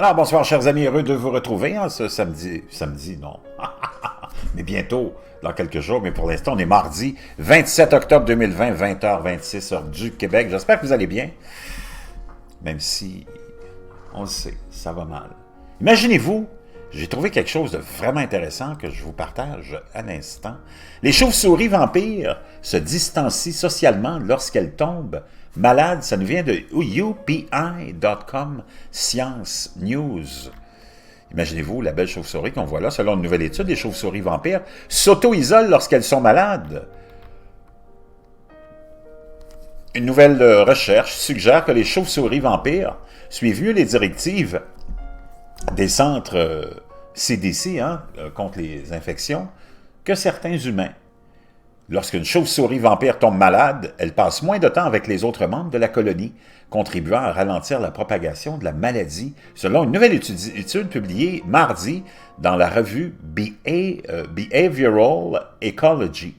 Alors, bonsoir, chers amis, heureux de vous retrouver ce samedi. Samedi, non. Mais bientôt, dans quelques jours, mais pour l'instant, on est mardi 27 octobre 2020, 20h26, heure du Québec. J'espère que vous allez bien, même si, on le sait, ça va mal. Imaginez-vous, j'ai trouvé quelque chose de vraiment intéressant que je vous partage à l'instant. Les chauves-souris vampires se distancient socialement lorsqu'elles tombent malades. Ça nous vient de UPI.com, Science News. Imaginez-vous la belle chauve-souris qu'on voit là. Selon une nouvelle étude, les chauves-souris vampires s'auto-isolent lorsqu'elles sont malades. Une nouvelle recherche suggère que les chauves-souris vampires suivent mieux les directives des centres CDC contre les infections que certains humains. Lorsqu'une chauve-souris vampire tombe malade, elle passe moins de temps avec les autres membres de la colonie, contribuant à ralentir la propagation de la maladie, selon une nouvelle étude publiée mardi dans la revue Behavioral Ecology.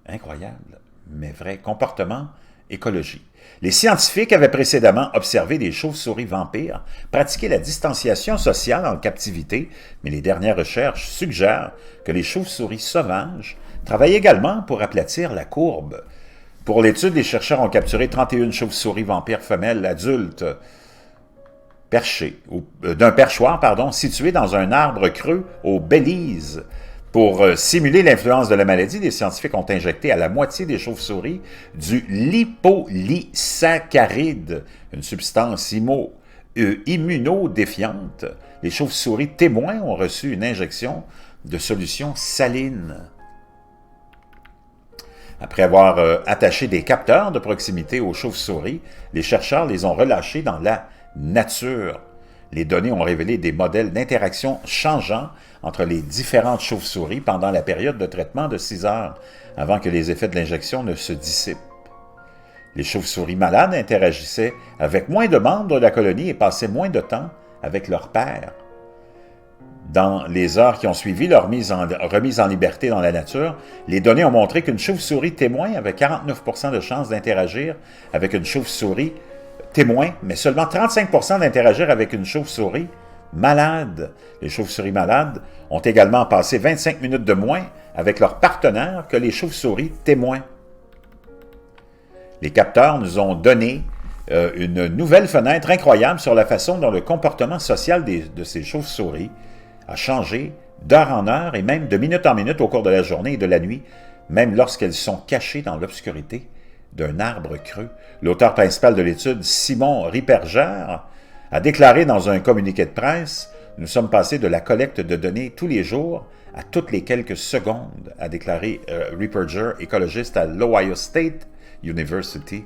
Incroyable, mais vrai, comportement, écologie. Les scientifiques avaient précédemment observé des chauves-souris vampires pratiquer la distanciation sociale en captivité, mais les dernières recherches suggèrent que les chauves-souris sauvages travaillent également pour aplatir la courbe. Pour l'étude, les chercheurs ont capturé 31 chauves-souris vampires femelles adultes d'un perchoir situé dans un arbre creux au Belize. Pour simuler l'influence de la maladie, les scientifiques ont injecté à la moitié des chauves-souris du lipolysaccharide, une substance immunodéfiante. Les chauves-souris témoins ont reçu une injection de solution saline. Après avoir attaché des capteurs de proximité aux chauves-souris, les chercheurs les ont relâchés dans la nature. Les données ont révélé des modèles d'interaction changeants entre les différentes chauves-souris pendant la période de traitement de 6 heures, avant que les effets de l'injection ne se dissipent. Les chauves-souris malades interagissaient avec moins de membres de la colonie et passaient moins de temps avec leur père. Dans les heures qui ont suivi leur remise en liberté dans la nature, les données ont montré qu'une chauve-souris témoin avait 49% de chances d'interagir avec une chauve-souris témoin, mais seulement 35% d'interagir avec une chauve-souris malade. Les chauves-souris malades ont également passé 25 minutes de moins avec leur partenaire que les chauves-souris témoins. Les capteurs nous ont donné une nouvelle fenêtre incroyable sur la façon dont le comportement social de ces chauves-souris a changé d'heure en heure et même de minute en minute au cours de la journée et de la nuit, même lorsqu'elles sont cachées dans l'obscurité d'un arbre creux. L'auteur principal de l'étude, Simon Ripperger, a déclaré dans un communiqué de presse « Nous sommes passés de la collecte de données tous les jours à toutes les quelques secondes », a déclaré Ripperger, écologiste à l'Ohio State University.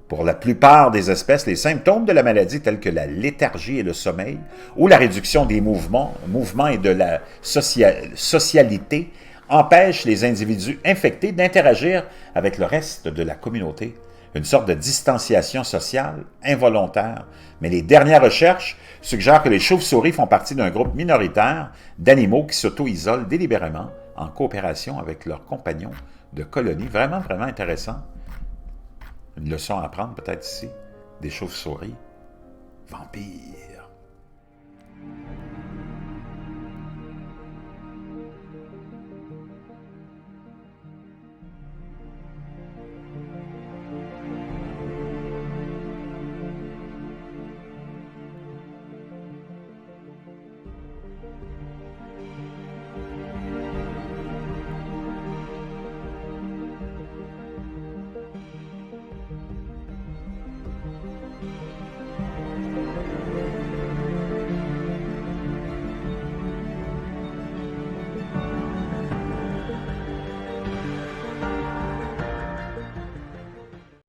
Pour la plupart des espèces, les symptômes de la maladie tels que la léthargie et le sommeil, ou la réduction des mouvements et de la socialité, empêchent les individus infectés d'interagir avec le reste de la communauté. Une sorte de distanciation sociale involontaire. Mais les dernières recherches suggèrent que les chauves-souris font partie d'un groupe minoritaire d'animaux qui s'auto-isolent délibérément en coopération avec leurs compagnons de colonie. Vraiment, vraiment intéressant. Une leçon à apprendre peut-être ici, des chauves-souris vampires.